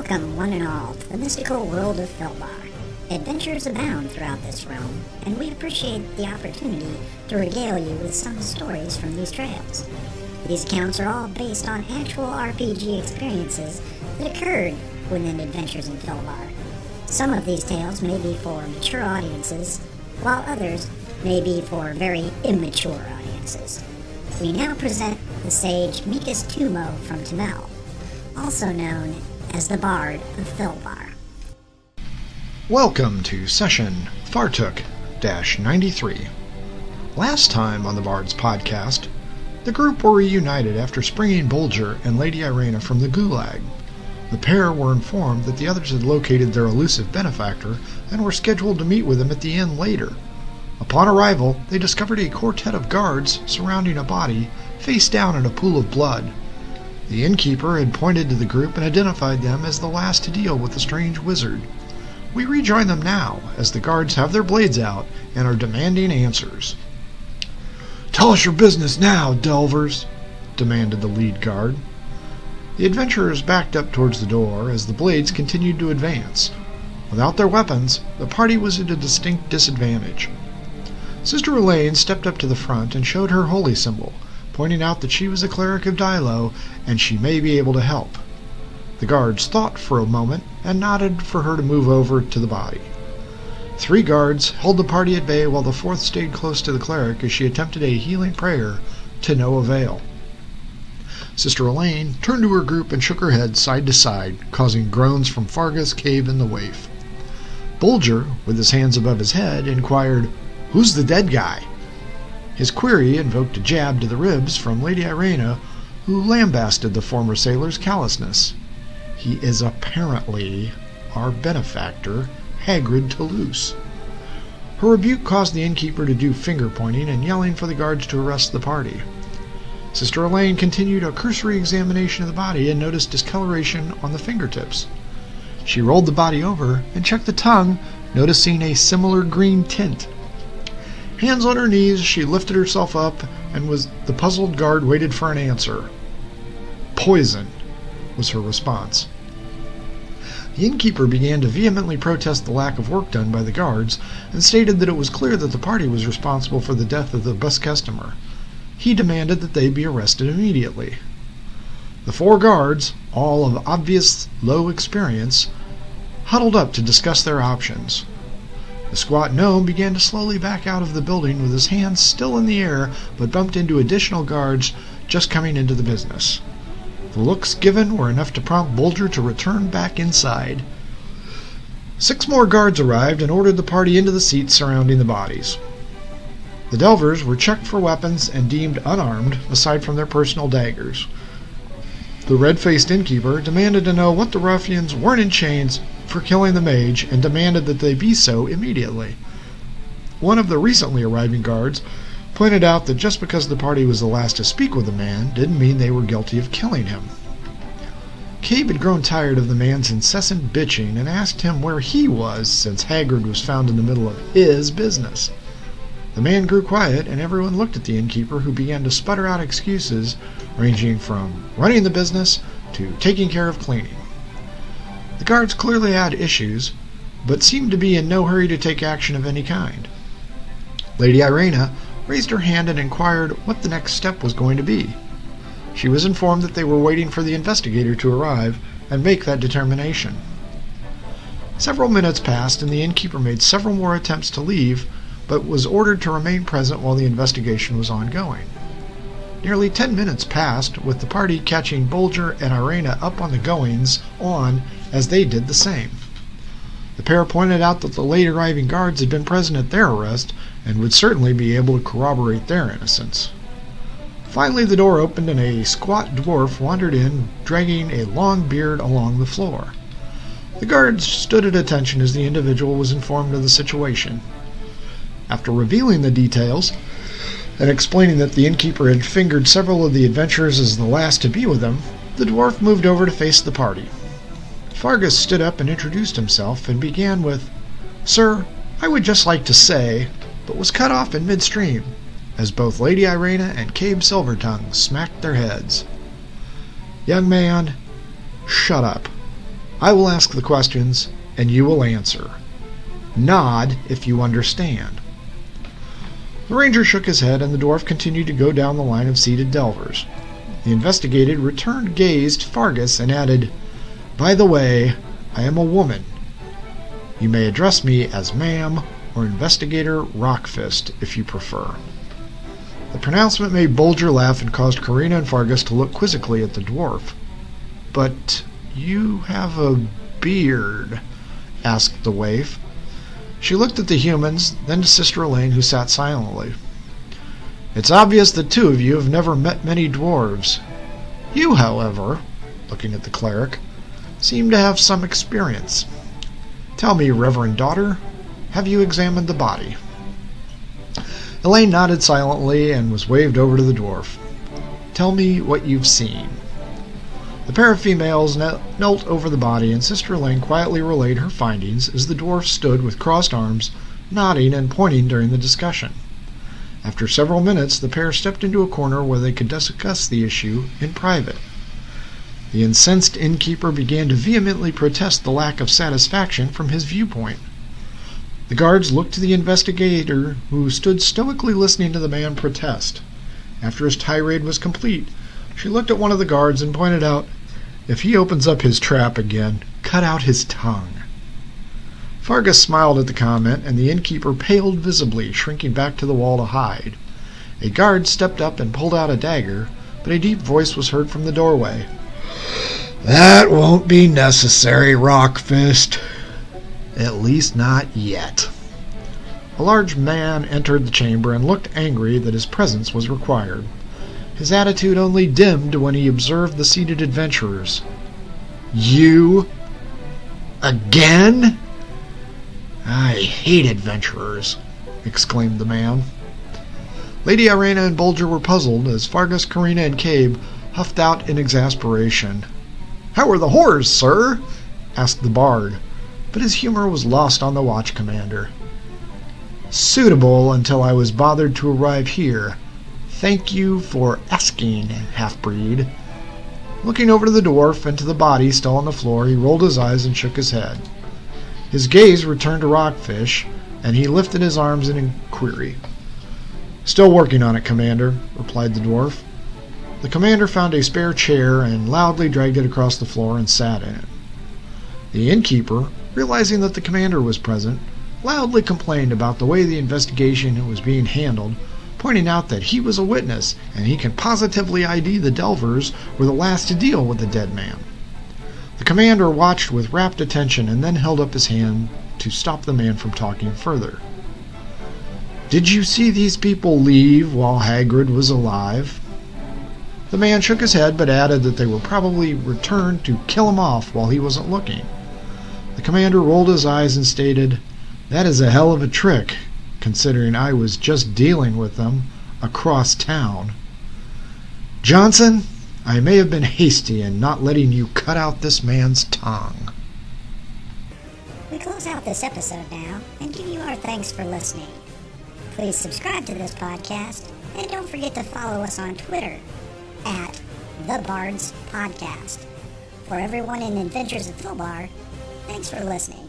Welcome, one and all, to the mystical world of Filbar. Adventures abound throughout this realm, and we appreciate the opportunity to regale you with some stories from these trails. These accounts are all based on actual RPG experiences that occurred within Adventures in Filbar. Some of these tales may be for mature audiences, while others may be for very immature audiences. We now present the sage Mikas Tumo from Tamel, also known as the Bard of Filbar. Welcome to session Fartook-93. Last time on the Bard's podcast, the group were reunited after springing Bulger and Lady Irena from the Gulag. The pair were informed that the others had located their elusive benefactor and were scheduled to meet with him at the inn later. Upon arrival, they discovered a quartet of guards surrounding a body, face down in a pool of blood. The innkeeper had pointed to the group and identified them as the last to deal with the strange wizard. We rejoin them now, as the guards have their blades out and are demanding answers. "Tell us your business now, Delvers," demanded the lead guard. The adventurers backed up towards the door as the blades continued to advance. Without their weapons, the party was at a distinct disadvantage. Sister Elaine stepped up to the front and showed her holy symbol, pointing out that she was a cleric of Dilo and she may be able to help. The guards thought for a moment and nodded for her to move over to the body. 3 guards held the party at bay while the 4th stayed close to the cleric as she attempted a healing prayer to no avail. Sister Elaine turned to her group and shook her head side to side, causing groans from Fargus, Cave, and the waif. Bulger, with his hands above his head, inquired, "Who's the dead guy?" His query invoked a jab to the ribs from Lady Irena, who lambasted the former sailor's callousness. "He is apparently our benefactor, Haggrad Toulouse." Her rebuke caused the innkeeper to do finger-pointing and yelling for the guards to arrest the party. Sister Elaine continued a cursory examination of the body and noticed discoloration on the fingertips. She rolled the body over and checked the tongue, noticing a similar green tint. Hands on her knees, she lifted herself up, and the puzzled guard waited for an answer. "Poison," was her response. The innkeeper began to vehemently protest the lack of work done by the guards, and stated that it was clear that the party was responsible for the death of the bus customer. He demanded that they be arrested immediately. The 4 guards, all of obvious low experience, huddled up to discuss their options. The squat gnome began to slowly back out of the building with his hands still in the air, but bumped into additional guards just coming into the business. The looks given were enough to prompt Bulger to return back inside. 6 more guards arrived and ordered the party into the seats surrounding the bodies. The Delvers were checked for weapons and deemed unarmed, aside from their personal daggers. The red-faced innkeeper demanded to know what the ruffians weren't in chains for killing the mage and demanded that they be so immediately. One of the recently arriving guards pointed out that just because the party was the last to speak with the man didn't mean they were guilty of killing him. Cave had grown tired of the man's incessant bitching and asked him where he was since Haggrad was found in the middle of his business. The man grew quiet and everyone looked at the innkeeper, who began to sputter out excuses ranging from running the business to taking care of cleaning. The guards clearly had issues, but seemed to be in no hurry to take action of any kind. Lady Irena raised her hand and inquired what the next step was going to be. She was informed that they were waiting for the investigator to arrive and make that determination. Several minutes passed and the innkeeper made several more attempts to leave, but was ordered to remain present while the investigation was ongoing. Nearly 10 minutes passed, with the party catching Bulger and Irena up on the goings-on as they did the same. The pair pointed out that the late arriving guards had been present at their arrest and would certainly be able to corroborate their innocence. Finally the door opened and a squat dwarf wandered in, dragging a long beard along the floor. The guards stood at attention as the individual was informed of the situation. After revealing the details and explaining that the innkeeper had fingered several of the adventurers as the last to be with him, the dwarf moved over to face the party. Fargus stood up and introduced himself and began with, "Sir, I would just like to say," but was cut off in midstream, as both Lady Irena and Cabe Silvertongue smacked their heads. "Young man, shut up," I will ask the questions, and you will answer. Nod if you understand. The ranger shook his head, and the dwarf continued to go down the line of seated delvers. The investigator returned gaze to Fargus and added, "By the way, I am a woman. You may address me as ma'am or Investigator Rockfist if you prefer." The pronouncement made Bulger laugh and caused Karina and Fargus to look quizzically at the dwarf. "But you have a beard?" asked the waif. She looked at the humans, then to Sister Elaine, who sat silently. "It's obvious the two of you have never met many dwarves. You, however," looking at the cleric, "seem to have some experience. Tell me, Reverend Daughter, have you examined the body?" Elaine nodded silently and was waved over to the dwarf. "Tell me what you've seen." The pair of females knelt over the body, and Sister Elaine quietly relayed her findings as the dwarf stood with crossed arms, nodding and pointing during the discussion. After several minutes, the pair stepped into a corner where they could discuss the issue in private. The incensed innkeeper began to vehemently protest the lack of satisfaction from his viewpoint. The guards looked to the investigator, who stood stoically listening to the man protest. After his tirade was complete, she looked at one of the guards and pointed out, "If he opens up his trap again, cut out his tongue." Fargus smiled at the comment, and the innkeeper paled visibly, shrinking back to the wall to hide. A guard stepped up and pulled out a dagger, but a deep voice was heard from the doorway. "That won't be necessary, Rockfist. At least not yet." A large man entered the chamber and looked angry that his presence was required. His attitude only dimmed when he observed the seated adventurers. "You? Again? I hate adventurers," exclaimed the man. Lady Irena and Bulger were puzzled as Fargus, Karina, and Cabe huffed out in exasperation. "How are the horrors, sir?" asked the bard, but his humor was lost on the watch commander. "Suitable until I was bothered to arrive here. Thank you for asking, half-breed." Looking over to the dwarf and to the body still on the floor, he rolled his eyes and shook his head. His gaze returned to Rockfish, and he lifted his arms in inquiry. "Still working on it, Commander," replied the dwarf. The commander found a spare chair and loudly dragged it across the floor and sat in it. The innkeeper, realizing that the commander was present, loudly complained about the way the investigation was being handled, pointing out that he was a witness and he could positively ID the Delvers were the last to deal with the dead man. The commander watched with rapt attention and then held up his hand to stop the man from talking further. "Did you see these people leave while Haggrad was alive?" The man shook his head but added that they were probably returned to kill him off while he wasn't looking. The commander rolled his eyes and stated, "That is a hell of a trick, considering I was just dealing with them across town. Johnson, I may have been hasty in not letting you cut out this man's tongue." We close out this episode now and give you our thanks for listening. Please subscribe to this podcast and don't forget to follow us on Twitter at The Bards Podcast. For everyone in Adventures of Filbar, thanks for listening.